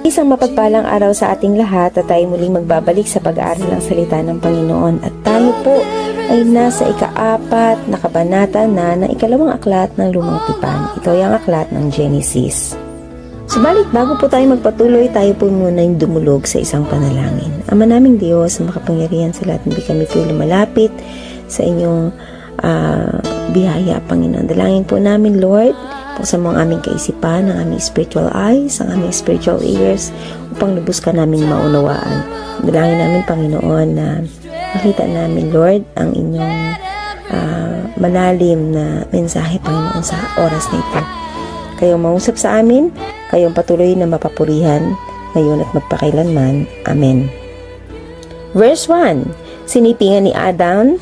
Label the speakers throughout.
Speaker 1: Isang mapagpalang araw sa ating lahat at tayo muling magbabalik sa pag-aaral ng salita ng Panginoon at tayo po ay nasa ika-4 na kabanata na ng ikalawang aklat ng Lumang Tipan. Ito ay ang aklat ng Genesis. Subalit bago po tayo magpatuloy, tayo po muna yung dumulog sa isang panalangin. Ama naming Diyos, makapangyarihan sa lahat, hindi kami po lumalapit sa inyong biyaya, Panginoon. Dalangin po namin, Lord, buksan mo ang aming kaisipan, ang aming spiritual eyes, ang aming spiritual ears, upang lubos ka naming maunawaan. Dalangin namin, Panginoon, na makita namin, Lord, ang inyong malalim na mensahe, Panginoon, sa oras na ito. Kayong mausap sa amin, kayong patuloy na mapapurihan, ngayon at magpakailanman. Amen. Verse 1, sinipingan ni Adan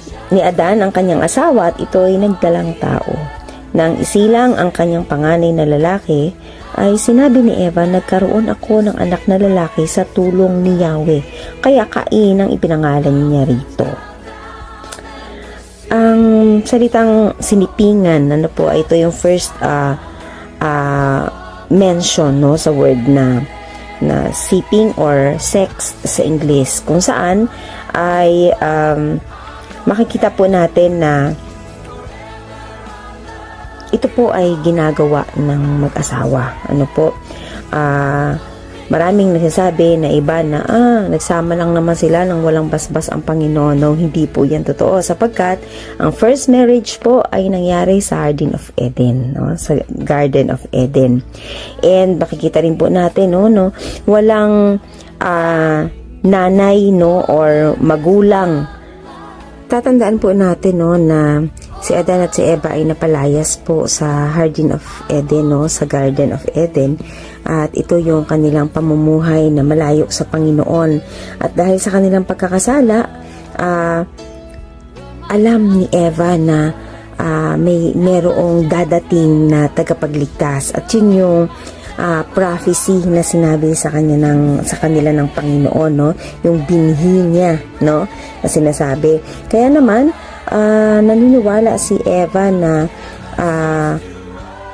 Speaker 1: ang kanyang asawa at ito ay nagdalang tao. Nang isilang ang kanyang panganay na lalaki, ay sinabi ni Eva, nagkaroon ako ng anak na lalaki sa tulong ni Yahweh, kaya Cain ang ipinangalan niya rito. Ang salitang sinipingan, ito yung first mention, no, sa word na siping or sex sa English, kung saan ay makikita po natin na ito po ay ginagawa ng mag-asawa. Maraming nagsasabi na iba na nagsama lang naman sila nang walang basbas ang Panginoon. No, hindi po yan totoo, sapagkat ang first marriage po ay nangyari sa Garden of Eden, no? Sa Garden of Eden. And makikita rin po natin, no, walang nanay, no, or magulang. Tatandaan po natin, no, na si Adan at si Eva ay napalayas po sa Garden of Eden, no, sa Garden of Eden. At ito yung kanilang pamumuhay na malayo sa Panginoon. At dahil sa kanilang pagkakasala, alam ni Eva na mayroong dadating na tagapagligtas. At yun yung prophecy na sinabi sa kanila ng Panginoon, no? Yung binhi niya, no, na sinasabi. Kaya naman naniniwala si Eva na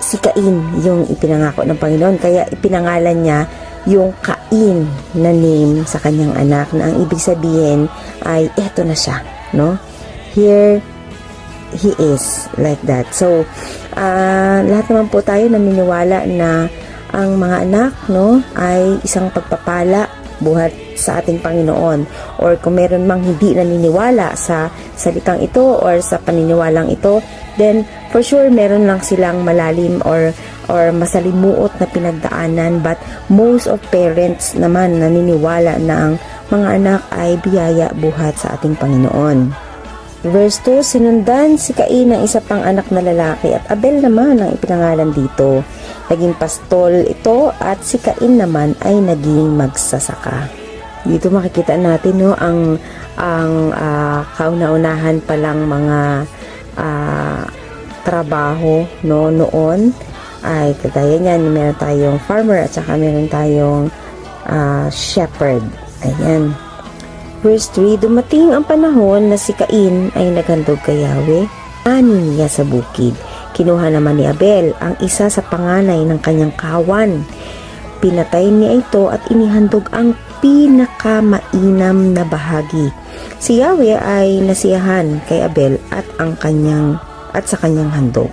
Speaker 1: si Cain yung ipinangako ng Panginoon, kaya ipinangalan niya yung Cain na name sa kanyang anak, na ang ibig sabihin ay eto na siya, no? Here he is, like that. So lahat naman po tayo naniniwala na ang mga anak, no, ay isang pagpapala buhat sa ating Panginoon. Or kung meron mang hindi naniniwala sa salitang ito or sa paniniwalang ito, then for sure meron lang silang malalim or masalimuot na pinagdaanan. But most of parents naman naniniwala na ang mga anak ay biyaya buhat sa ating Panginoon. Verse 2, sinundan si Cain ng isa pang anak na lalaki at Abel naman ang ipinangalan dito. Naging pastol ito at si Cain naman ay naging magsasaka. Dito makikita natin, no, ang kauna-unahan palang mga trabaho, no, noon ay kagaya niyan, meron tayong farmer at saka meron tayong shepherd. Ayan. Verse 3, dumating ang panahon na si Cain ay naghandog kay Yahweh, ani niya sa bukid. Kinuha naman ni Abel ang isa sa panganay ng kanyang kawan. Pinatay niya ito at inihandog ang pinakamainam na bahagi. Si Yahweh ay nasiyahan kay Abel at sa kanyang handog.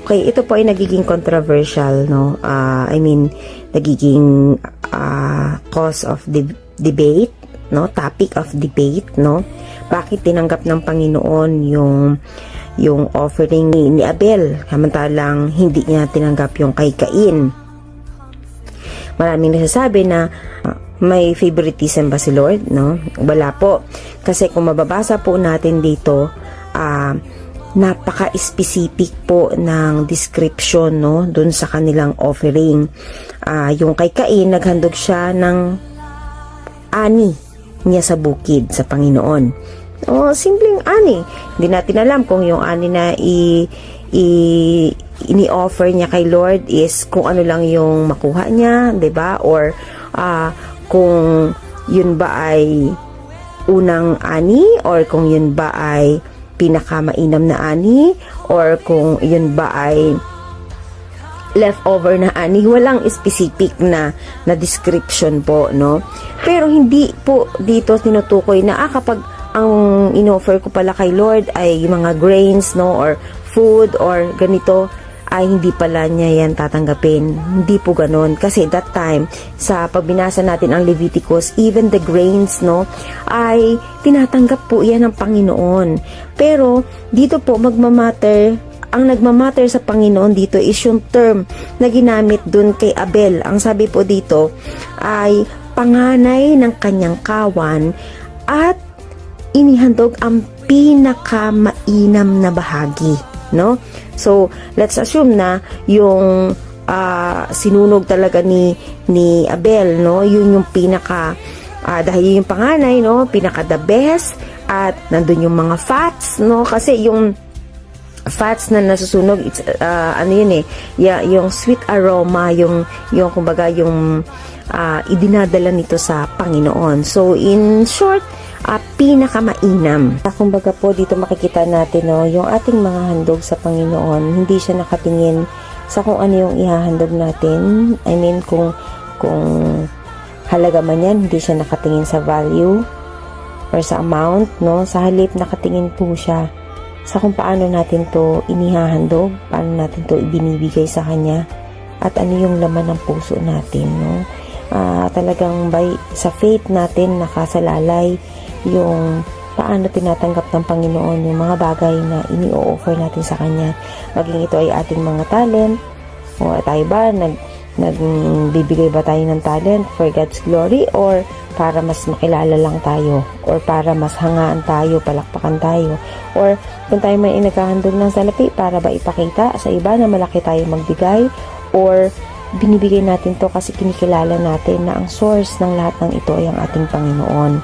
Speaker 1: Okay, ito po ay nagiging controversial, no? Nagiging cause of debate, no? Topic of debate, no? Bakit tinanggap ng Panginoon yung offering ni Abel, samantalang hindi niya tinanggap yung kay Cain? Maraming nagsasabi na may favoritism ba si Lord, no? Wala po. Kasi kung mababasa po natin dito, napaka-specific po ng description, no, dun sa kanilang offering. Yung kay Cain, naghandog siya ng ani niya sa bukid sa Panginoon. Simpleng ani. Hindi natin alam kung yung ani na ini-offer niya kay Lord is kung ano lang yung makuha niya, 'di ba? Or kung yun ba ay unang ani, or kung yun ba ay pinakamainam na ani, or kung yun ba ay leftover na ani, walang specific na description po, no? Pero hindi po dito tinutukoy na kapag ang inoffer ko pala kay Lord ay mga grains, no, or food or ganito, ay hindi pala niya yan tatanggapin. Hindi po ganon. Kasi that time, sa pagbinasa natin ang Leviticus, even the grains, no, ay tinatanggap po yan ng Panginoon. Pero, dito po magmamatter, ang nagmamatter sa Panginoon dito is yung term na ginamit dun kay Abel. Ang sabi po dito ay panganay ng kanyang kawan at inihandog ang pinakamainam na bahagi, no? So, let's assume na yung sinunog talaga ni Abel, no? Yun yung pinaka dahil yung panganay, no? Pinaka the best, at nandun yung mga fats, no? Kasi yung fats na nasusunog, it's ano yun yung sweet aroma, yung kumbaga yung idinadala nito sa Panginoon. So, in short, pinakamainam. Kumbaga po dito makikita natin, no, yung ating mga handog sa Panginoon, hindi siya nakatingin sa kung ano yung ihahandog natin. I mean, kung halaga man yan, hindi siya nakatingin sa value or sa amount, no? Sa halip, nakatingin po siya sa kung paano natin to inihahandog, paano natin to ibinibigay sa Kanya, at ano yung laman ng puso natin, no? Talagang sa faith natin nakasalalay yung paano tinatanggap ng Panginoon yung mga bagay na ini-offer natin sa Kanya. Maging ito ay ating mga talent, o tayo ba, nagbibigay ba tayo ng talent for God's glory, or para mas makilala lang tayo, or para mas hangaan tayo, palakpakan tayo, or kung tayo may naghahandog ng salapi, para ba ipakita sa iba na malaki tayo magbigay, or binibigay natin to kasi kinikilala natin na ang source ng lahat ng ito ay ang ating Panginoon.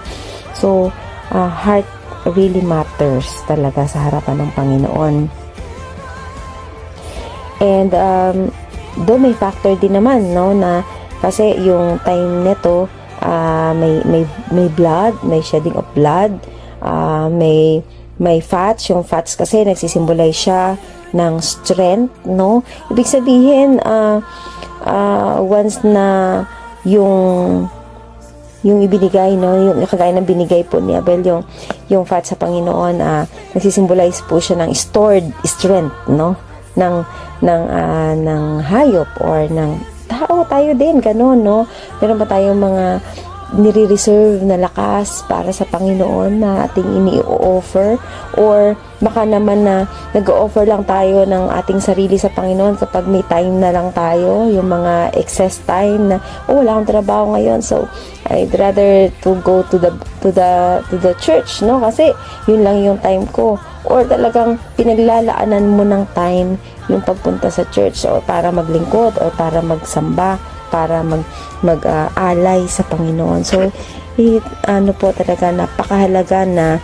Speaker 1: So, heart really matters talaga sa harapan ng Panginoon. And, though may factor din naman, no, na kasi yung time nito, may blood, may shedding of blood, may fats. Yung fats kasi nagsisimbolize siya ng strength, no? Ibig sabihin, once na yung ibinigay, no, yung kagaya ng binigay po ni Abel, yung fat sa Panginoon, nagsisimbolize po siya ng stored strength, no, ng hayop or ng tao. Tayo din gano'n, no? Meron ba tayong mga nire-reserve na lakas para sa Panginoon na ating ini-offer, or baka naman na nag-offer lang tayo ng ating sarili sa Panginoon kapag may time na lang tayo, yung mga excess time na wala akong trabaho ngayon, so I'd rather to go to the church, no, kasi yun lang yung time ko, or talagang pinaglalaanan mo ng time yung pagpunta sa church, or para maglingkod, or para magsamba, para mag-alay sa Panginoon. So, ano po talaga, napakahalaga na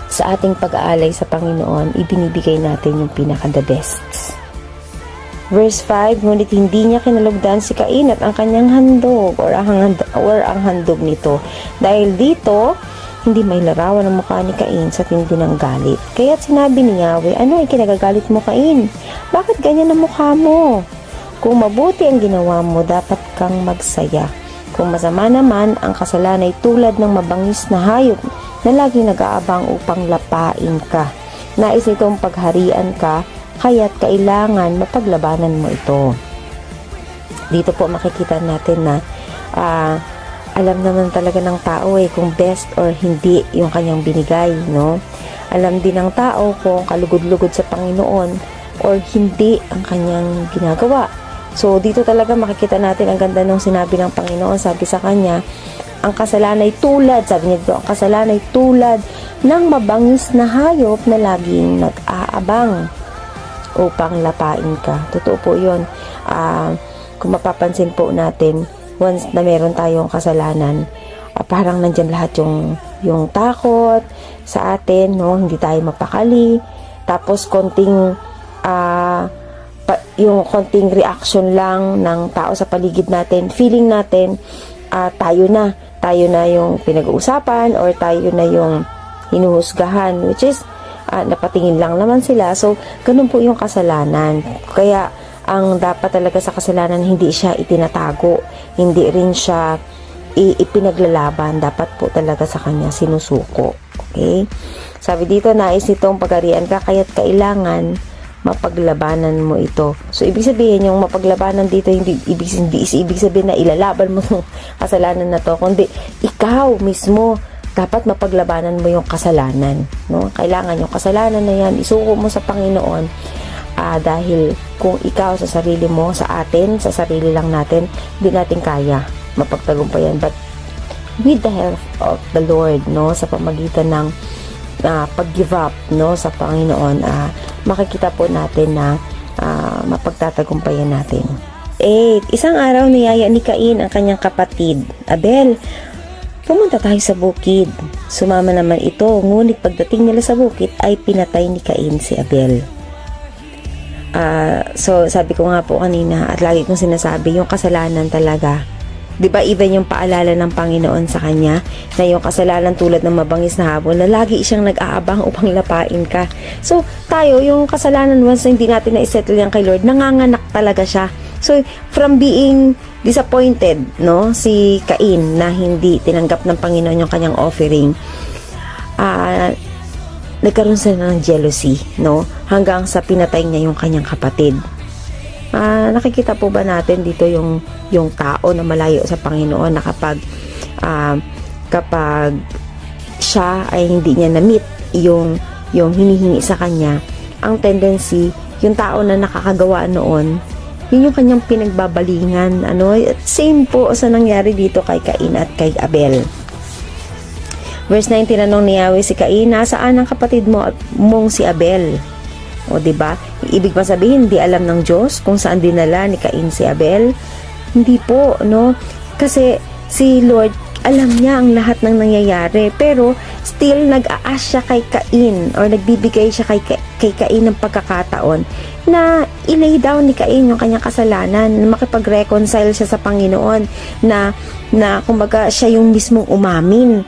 Speaker 1: sa ating pag-aalay sa Panginoon, ibinibigay natin yung pinaka-the best. Verse 5, ngunit hindi niya kinalugdan si Cain at ang kanyang handog, or ang handog nito. Dahil dito, hindi may larawan ang mukha ni Cain sa tindi ng galit. Kaya't sinabi ni Yahweh, ano ay kinagagalit mo, Cain? Bakit ganyan ang mukha mo? Kung mabuti ang ginawa mo, dapat kang magsaya. Kung masama naman, ang kasalanan ay tulad ng mabangis na hayop na laging nag-aabang upang lapain ka. Nais nitong pagharian ka, kaya't kailangan mapaglabanan mo ito. Dito po makikita natin na alam naman talaga ng tao kung best or hindi yung kanyang binigay, no? Alam din ng tao kung kalugod-lugod sa Panginoon or hindi ang kanyang ginagawa. So, dito talaga makikita natin ang ganda nung sinabi ng Panginoon. Sabi sa kanya, ang kasalanan ay tulad, sabi niya dito, ang kasalanan ay tulad ng mabangis na hayop na laging nag-aabang upang lapain ka. Totoo po yun. Kung mapapansin po natin, once na meron tayong kasalanan, parang nandyan lahat yung takot sa atin, no? Hindi tayo mapakali. Tapos, yung konting reaction lang ng tao sa paligid natin, feeling natin, tayo na yung pinag-uusapan, or tayo na yung hinuhusgahan, which is napatingin lang naman sila. So, ganun po yung kasalanan. Kaya ang dapat talaga sa kasalanan, hindi siya itinatago, hindi rin siya ipinaglalaban, dapat po talaga sa kanya sinusuko. Okay? Sabi dito, nais nitong pag-arian ka, kaya't kailangan mapaglabanan mo ito. So, ibig sabihin, yung mapaglabanan dito, hindi ibig sabihin na ilalaban mo yung kasalanan na to, kundi ikaw mismo, dapat mapaglabanan mo yung kasalanan. No? Kailangan yung kasalanan na yan, isuko mo sa Panginoon, dahil kung ikaw sa sarili mo, sa atin, sa sarili lang natin, hindi natin kaya mapagtagumpayan. But with the help of the Lord, no, sa pamagitan ng pag-give up, no, sa Panginoon, makikita po natin na mapagtatagumpayan natin. 8. Isang araw niyaya ni Cain ang kanyang kapatid, Abel. Pumunta tayo sa bukid. Sumama naman ito, ngunit pagdating nila sa bukid ay pinatay ni Cain si Abel. So, sabi ko nga po kanina at lagi kong sinasabi, yung kasalanan talaga, 'di ba, even yung paalala ng Panginoon sa kanya na yung kasalanan tulad ng mabangis na habon na lagi siyang nag-aabang upang lapain ka. So, tayo, yung kasalanan once na hindi natin na-isettle yan kay Lord, nanganganak talaga siya. So, from being disappointed, no, si Cain na hindi tinanggap ng Panginoon yung kanyang offering, nagkaroon sila ng jealousy, no, hanggang sa pinatay niya yung kanyang kapatid. Nakikita po ba natin dito yung tao na malayo sa Panginoon na kapag siya ay hindi niya na-meet yung hinihingi sa kanya, ang tendency, yung tao na nakakagawa noon, yun yung kanyang pinagbabalingan. Same po sa nangyari dito kay Cain at kay Abel. Verse 9, tinanong ni Yahweh si Cain, nasaan ang kapatid mong si Abel? O, diba? Ibig pa sabihin, hindi alam ng Diyos kung saan dinala ni Cain si Abel? Hindi po, no? Kasi si Lord, alam niya ang lahat ng nangyayari, pero still nag-a-ask siya kay Cain, or nagbibigay siya kay Cain ng pagkakataon na i-lay down ni Cain yung kanyang kasalanan, na makipag-reconcile siya sa Panginoon, na kumbaga siya yung mismong umamin,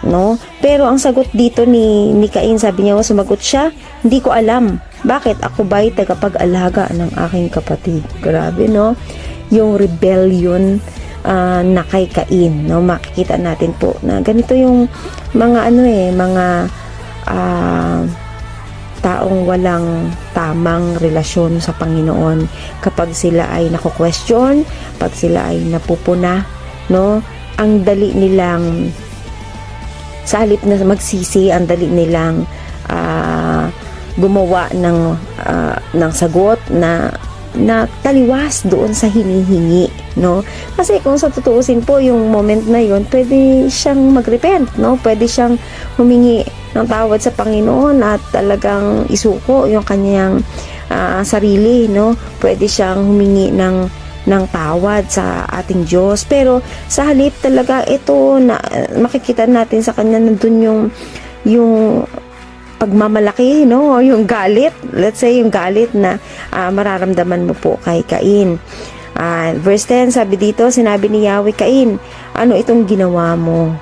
Speaker 1: no? Pero ang sagot dito ni Cain, sabi niya, sumagot siya, hindi ko alam. Bakit? Ako ba'y tagapag-alaga ng aking kapatid? Grabe, no? Yung rebellion na kay Cain, no? Makikita natin po na ganito yung mga mga taong walang tamang relasyon sa Panginoon. Kapag sila ay nako-question, pag sila ay napupuna, no? Ang dali nilang, sa halip na magsisi, ang dali nilang gumawa ng sagot na taliwas doon sa hinihingi, no? Kasi kung sa tutuusin po, yung moment na yun, pwede siyang mag-repent, no? Pwede siyang humingi ng tawad sa Panginoon at talagang isuko yung kanyang sarili, no? Pwede siyang humingi ng tawad sa ating Diyos. Pero sa halip talaga, ito na makikita natin sa kanya, nandun yung pagmamalaki, no? Yung galit, let's say yung galit na mararamdaman mo po kay Cain. Verse 10, sabi dito, sinabi ni Yahweh, Cain, ano itong ginawa mo?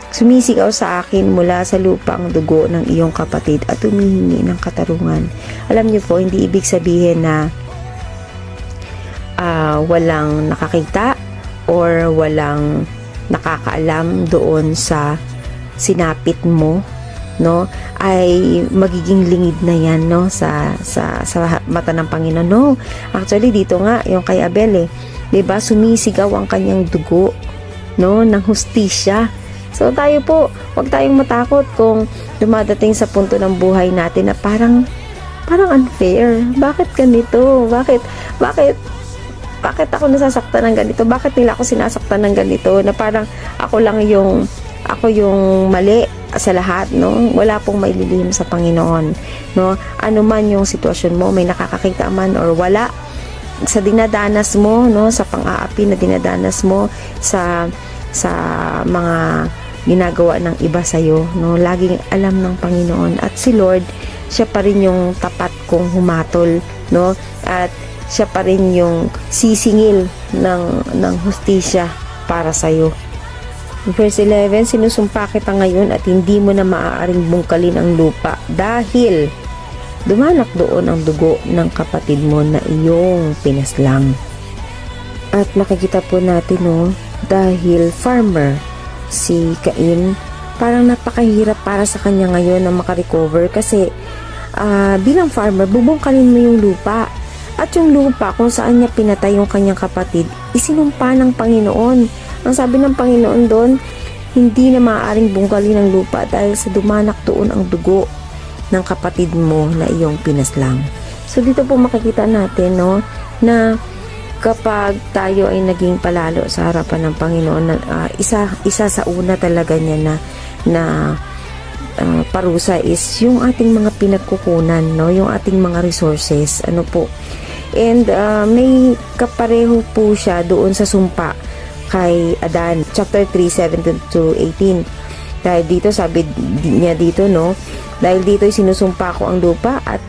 Speaker 1: Sumisigaw sa akin mula sa lupa ang dugo ng iyong kapatid at humihingi ng katarungan. Alam niyo po, hindi ibig sabihin na walang nakakita or walang nakakaalam doon sa sinapit mo, no, ay magiging lingid na yan, no, sa mata ng Panginoon. No, actually dito nga yung kay Abel, 'di ba, sumisigaw ang kanyang dugo, no, ng hustisya. So tayo po, wag tayong matakot kung dumadating sa punto ng buhay natin na parang unfair. Bakit ganito? Bakit ako nasasaktan ng ganito? Bakit nila ako sinasaktan ng ganito? Na parang ako yung mali sa lahat, no? Wala pong maililihim sa Panginoon, no? Ano man yung sitwasyon mo, may nakakakita man or wala, sa dinadanas mo, no, sa pang-aapi na dinadanas mo, sa mga ginagawa ng iba sa'yo, no, laging alam ng Panginoon, at si Lord, siya pa rin yung tapat kong humatol, no, at siya pa rin yung sisingil ng hustisya para sa'yo. Verse 11, sinusumpa kita ngayon at hindi mo na maaaring bungkalin ang lupa dahil dumanak doon ang dugo ng kapatid mo na iyong pinaslang. At makikita po natin, no, dahil farmer si Cain, parang napakahirap para sa kanya ngayon na makarecover kasi bilang farmer, bubungkalin mo yung lupa. At yung lupa kung saan niya pinatay yung kanyang kapatid, isinumpa ng Panginoon. Ang sabi ng Panginoon doon, hindi na maaaring bungkalin ang lupa dahil sa dumanak doon ang dugo ng kapatid mo na iyong pinaslang. So dito po makikita natin, no, na kapag tayo ay naging palalo sa harapan ng Panginoon, isa sa una talaga niya na parusa is yung ating mga pinagkukunan, no, yung ating mga resources, ano po. And may kapareho po siya doon sa sumpa kay Adan, chapter 3:17-18. Dahil dito sabi niya dito, no, dahil dito ay sinusumpa ko ang lupa at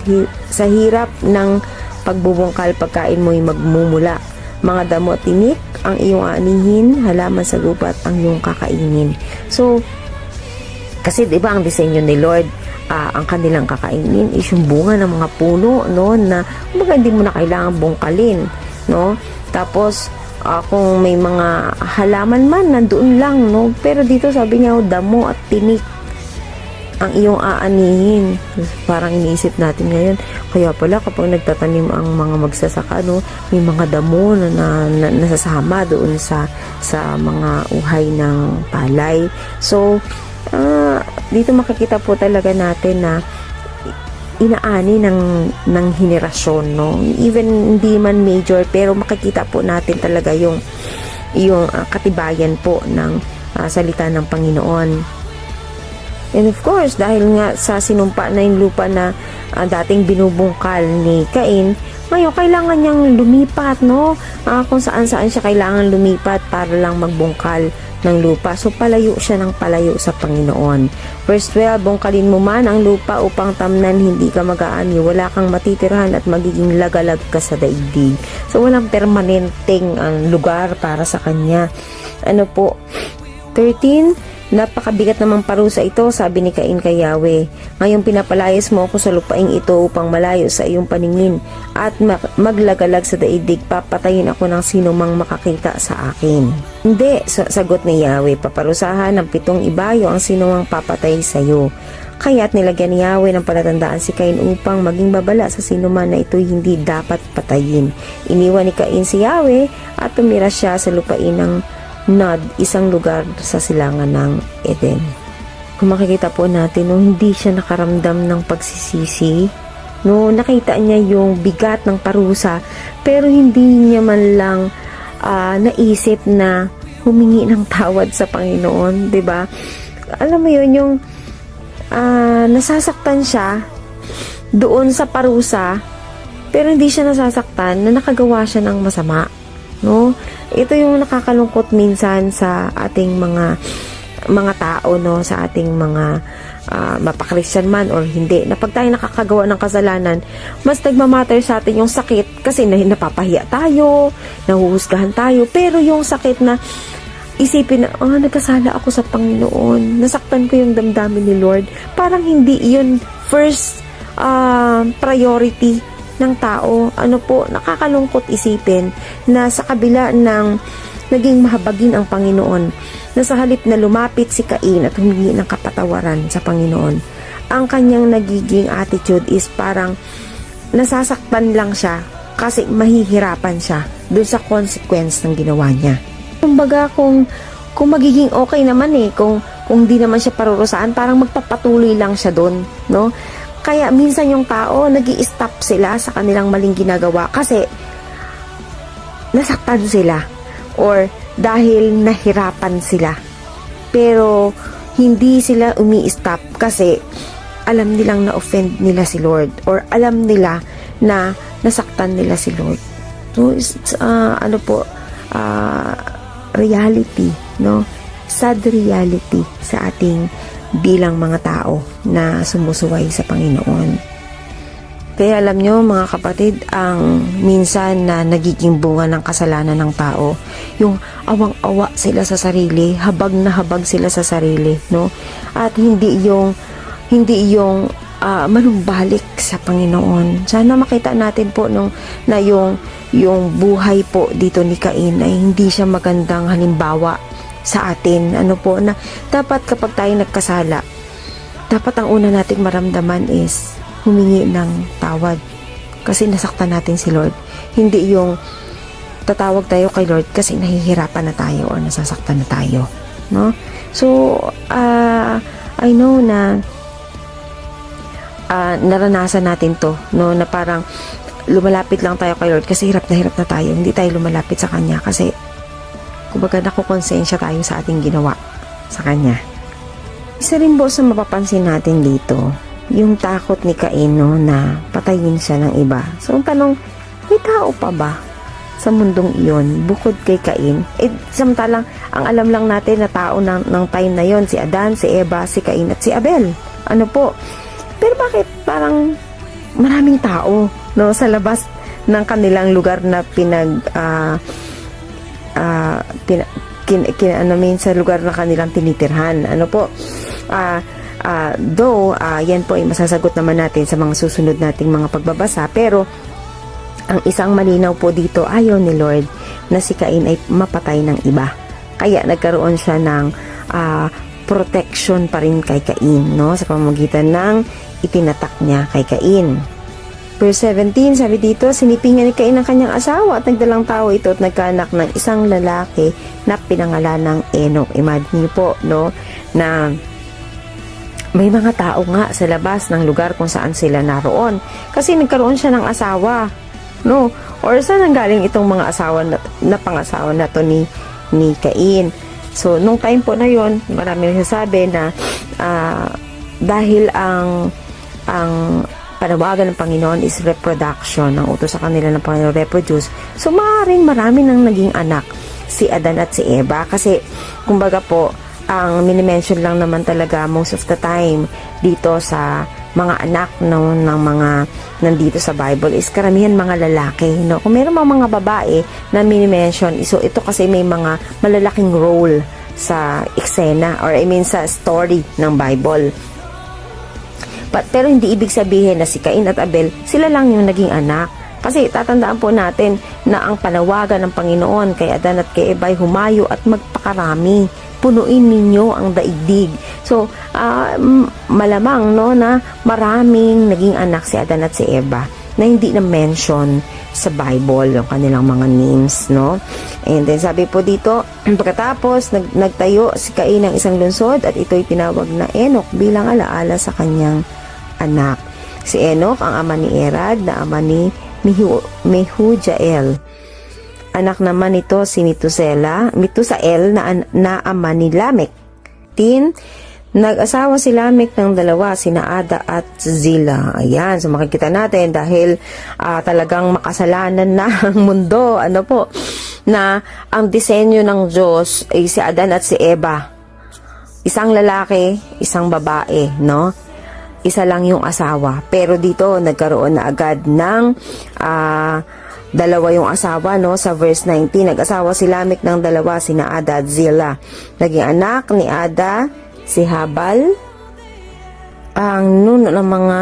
Speaker 1: sa hirap ng pagbubungkal pagkain mo'y magmumula. Mga damo at tinik ang iyong aanihin, halaman sa lupa at ang iyong kakainin. So, kasi diba ang disenyo ni Lord, ang kanilang kakainin is yung bunga ng mga puno, no, na kumbaga hindi mo na kailangan bungkalin, no. Tapos, kung may mga halaman man, nandoon lang, no. Pero dito sabi niya, damo at tinik ang iyong aanihin. Parang iniisip natin ngayon, kaya pala kapag nagtatanim ang mga magsasaka, no, may mga damo na nasasama doon sa mga uhay ng palay. So, dito makikita po talaga natin na inaani ng henerasyon, no, even hindi man major, pero makikita po natin talaga yung katibayan po ng salita ng Panginoon. And of course, dahil nga sa sinumpa na yung lupa na dating binubungkal ni Cain, ngayon kailangan niyang lumipat, no? Kung saan-saan siya kailangan lumipat para lang magbungkal ng lupa. So, palayo siya ng palayo sa Panginoon. Verse 12, bungkalin mo man ang lupa upang tamnan hindi ka mag-aani, wala kang matitirahan at magiging lagalag ka sa daigdig. So, walang permanenteng lugar para sa kanya. Ano po? 13, napakabigat namang parusa ito, sabi ni Cain kay Yahweh. Ngayon pinapalayas mo ako sa lupaing ito upang malayo sa iyong paningin at maglagalag sa daigdig. Papatayin ako ng sino mang makakita sa akin. Hindi, sagot ni Yahweh, paparusahan ng 7 ibayo ang sino mang papatay sa iyo. Kaya't nilagyan ni Yahweh ng palatandaan si Cain upang maging babala sa sino man na ito'y hindi dapat patayin. Iniwan ni Cain si Yahweh at tumira siya sa lupain ng Nod, isang lugar sa silangan ng Eden. Kung makikita po natin, no, hindi siya nakaramdam ng pagsisisi. No, nakita niya yung bigat ng parusa, pero hindi niya man lang naisip na humingi ng tawad sa Panginoon, 'di ba? Alam mo 'yun, yung nasasaktan siya doon sa parusa, pero hindi siya nasasaktan na nakagawa siya ng masama. No, ito yung nakakalungkot minsan sa ating mga tao, no, sa ating mga mapakrisyan man or hindi, na pag tayo nakakagawa ng kasalanan, mas nagmamatter sa atin yung sakit kasi napapahiya tayo, nahuhusgahan tayo, pero yung sakit na isipin na, nagkasala ako sa Panginoon, nasaktan ko yung damdamin ni Lord, parang hindi yun first priority ng tao. Ano po, nakakalungkot isipin na sa kabila ng naging mahabagin ang Panginoon, na sa halip na lumapit si Cain at humingi ng kapatawaran sa Panginoon, ang kanyang nagiging attitude is parang nasasaktan lang siya kasi mahihirapan siya dun sa consequence ng ginawa niya. Kumbaga, kung magiging okay naman kung di naman siya parurusaan, parang magpapatuloy lang siya dun, no? Kaya minsan yung tao, nag-i-stop sila sa kanilang maling ginagawa kasi nasaktan sila or dahil nahirapan sila. Pero hindi sila umi-stop kasi alam nilang na-offend nila si Lord or alam nila na nasaktan nila si Lord. So, it's, reality, no? Sad reality sa ating bilang mga tao na sumusuway sa Panginoon. Kaya alam nyo mga kapatid, ang minsan na nagiging bunga ng kasalanan ng tao, yung awang-awa sila sa sarili, habag na habag sila sa sarili, no? At hindi yung manumbalik sa Panginoon. Sana makita natin po na yung buhay po dito ni Cain ay hindi siya magandang halimbawa sa atin. Ano po, na dapat kapag tayo nagkasala, dapat ang una nating maramdaman is humingi ng tawad. Kasi nasaktan natin si Lord. Hindi yung tatawag tayo kay Lord kasi nahihirapan na tayo o nasasaktan na tayo. No? So, I know na naranasan natin to, no, na parang lumalapit lang tayo kay Lord kasi hirap na tayo, hindi tayo lumalapit sa Kanya kasi kumbaga nakukonsensya tayo sa ating ginawa sa Kanya. Isa rin po sa mapapansin natin dito, yung takot ni Cain, no, na patayin siya ng iba. So ang tanong, may tao pa ba sa mundong iyon bukod kay Cain? Samantalang ang alam lang natin na tao ng time na yon, si Adan, si Eva, si Cain at si Abel. Ano po? Pero bakit parang maraming tao, no, sa labas ng kanilang lugar na sa lugar na kanilang tinitirhan? Ano po? Yan po ay masasagot naman natin sa mga susunod nating mga pagbabasa, pero ang isang malinaw po dito, ayaw ni Lord na si Cain ay mapatay ng iba. Kaya nagkaroon siya ng protection pa rin kay Cain, no, sa pamamagitan ng itinatak niya kay Cain. Verse 17, sabi dito, sinipingan ni Cain ang kanyang asawa at nagdalang tao ito at nagkaanak ng isang lalaki na pinangalan ng Enoch. Imagine niyo po, no, na may mga tao nga sa labas ng lugar kung saan sila naroon. Kasi nagkaroon siya ng asawa, no? Or saan nanggaling itong mga asawa na pangasawa na to ni Cain? So, nung time po na yon, marami nagsasabi na dahil ang panawagan ng Panginoon is reproduction, ang utos sa kanila ng Panginoon reproduce. So, maaaring marami nang naging anak si Adan at si Eva kasi kumbaga po, ang minimension lang naman talaga most of the time dito sa mga anak ng mga nandito sa Bible is karamihan mga lalaki, no? Kung meron mga babae na minimension, so ito kasi may mga malalaking role sa eksena or sa story ng Bible. Pero hindi ibig sabihin na si Cain at Abel, sila lang yung naging anak. Kasi tatandaan po natin na ang panawagan ng Panginoon kay Adan at kay Eva ay humayo at magpakarami. Punuin ninyo ang daigdig. So, malamang, no, na maraming naging anak si Adan at si Eva na hindi na mention sa Bible yung kanilang mga names, no? And then sabi po dito, pagkatapos nagtayo si Cain ng isang lungsod at ito'y tinawag na Enoch bilang alaala sa kanyang anak. Si Enoch ang ama ni Erad na ama ni Mehujael. Anak naman ito si Mitusael na ama ni Lamech. Nag-asawa si Lamech ng dalawa, sina Ada at Zillah. Ayan, so makikita natin dahil talagang makasalanan na ang mundo, ano po, na ang disenyo ng Diyos ay si Adan at si Eva. Isang lalaki, isang babae, no? Isa lang yung asawa. Pero dito, nagkaroon na agad ng dalawa yung asawa, no? Sa verse 19, nag-asawa si Lamech ng dalawa, sina Ada at Zillah. Naging anak ni Ada si Habal, ang nuno ng mga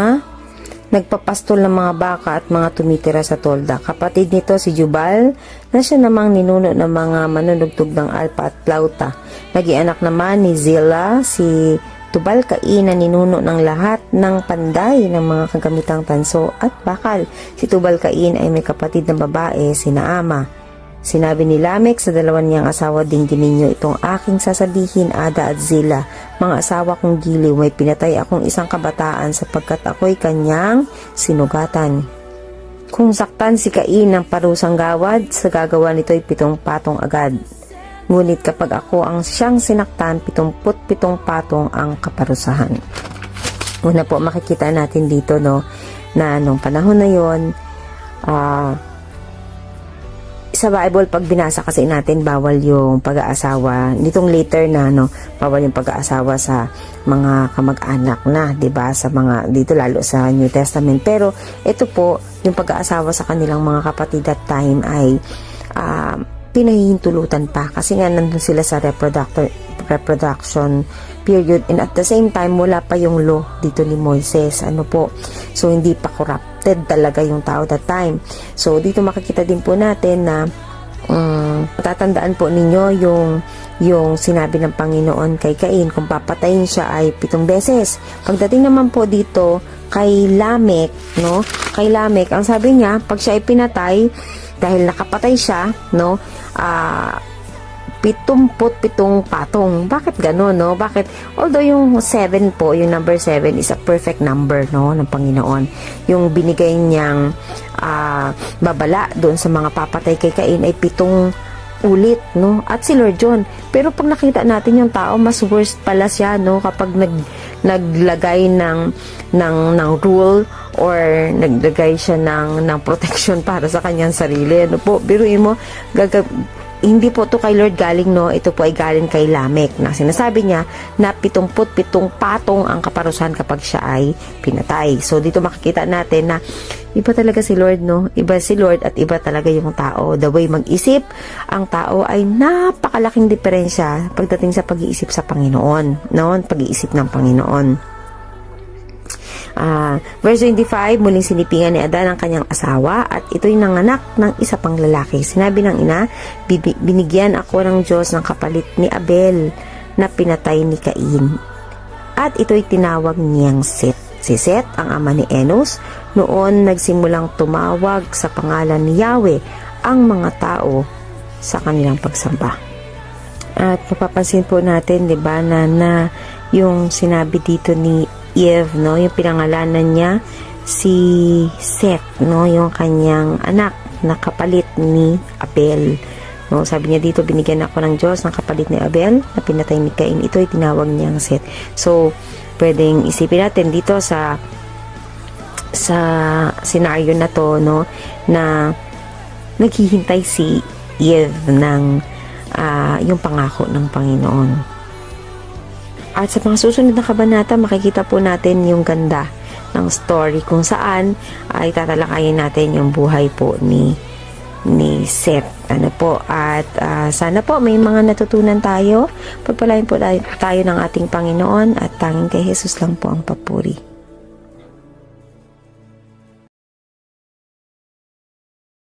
Speaker 1: nagpapastol ng mga baka at mga tumitira sa tolda. Kapatid nito si Jubal, na siya namang ninuno ng mga manunugtog ng alpa at flauta. Naging anak naman ni Zillah si Tubal-Cain na ninuno ng lahat ng panday ng mga kagamitang tanso at bakal. Si Tubal-Cain ay may kapatid na babae, si Naama. Sinabi ni Lamech sa dalawa niyang asawa, dinggin ninyo itong aking sasabihin, Ada at Zillah. Mga asawa kong giliw, may pinatay akong isang kabataan sapagkat ako'y kanyang sinugatan. Kung saktan si Cain ng parusang gawad, sa gagawa nito'y 7 patong agad. Ngunit kapag ako ang siyang sinaktan, 77 patong ang kaparusahan. Una po makikita natin dito, no, na nung panahon na yon, sa Bible, pag binasa kasi natin, bawal yung pag-aasawa. Nitong later na, no, bawal yung pag-aasawa sa mga kamag-anak na, 'di ba? Sa mga dito lalo sa New Testament. Pero ito po, yung pag-aasawa sa kanilang mga kapatid that time ay pinahihintulutan pa kasi nga nandun sila sa reproduction period, and at the same time wala pa yung law dito ni Moises, ano po, so hindi pa corrupted talaga yung tao that time. So dito makikita din po natin na tatandaan po ninyo yung sinabi ng Panginoon kay Cain, kung papatayin siya ay 7 beses. Pagdating naman po dito kay Lamek, no? Kay Lamek, ang sabi niya, pag siya ay pinatay, dahil nakapatay siya, no? 77 patong. Bakit gano'n, no? Bakit? Although yung 7 po, yung number 7 is a perfect number, no? Ng Panginoon. Yung binigay niyang babala doon sa mga papatay kay Cain ay 7 ulit, no? At si Lord John. Pero pag nakita natin yung tao, mas worst pala siya, no? Kapag naglagay ng rule or naglagay siya ng protection para sa kanyang sarili, ano po? Biruin mo, hindi po to kay Lord galing, no? Ito po ay galing kay Lamek, na sinasabi niya na 77 patong ang kaparusahan kapag siya ay pinatay. So dito makikita natin na iba talaga si Lord, no? Iba si Lord at iba talaga yung tao. The way mag-isip ang tao ay napakalaking diferensya pagdating sa pag-iisip sa Panginoon, no? Pag-iisip ng Panginoon. Verse 25, muling sinipingan ni Adan ang kanyang asawa at ito'y nanganak ng isa pang lalaki. Sinabi ng ina, binigyan ako ng Diyos ng kapalit ni Abel na pinatay ni Cain. At ito'y tinawag niyang Set. Si Set ang ama ni Enos. Noon nagsimulang tumawag sa pangalan ni Yahweh ang mga tao sa kanilang pagsamba. At mapapansin po natin, 'di ba, na yung sinabi dito ni Eve, no, yung pinangalanan niya si Seth, no, yung kanyang anak na kapalit ni Abel. No, sabi niya dito, binigyan ako ng Diyos ng kapalit ni Abel na pinatay ni Cain. Ito ay tinawag niyang Seth. So, pwedeng isipin natin dito sa scenario na to, no, na naghihintay si Eve ng yung pangako ng Panginoon. At sa mga susunod na kabanata, makikita po natin yung ganda ng story kung saan ay tatalakayin natin yung buhay po ni Seth. Ano po, at sana po may mga natutunan tayo. Pagpalain po tayo ng ating Panginoon at tanging kay Jesus lang po ang papuri.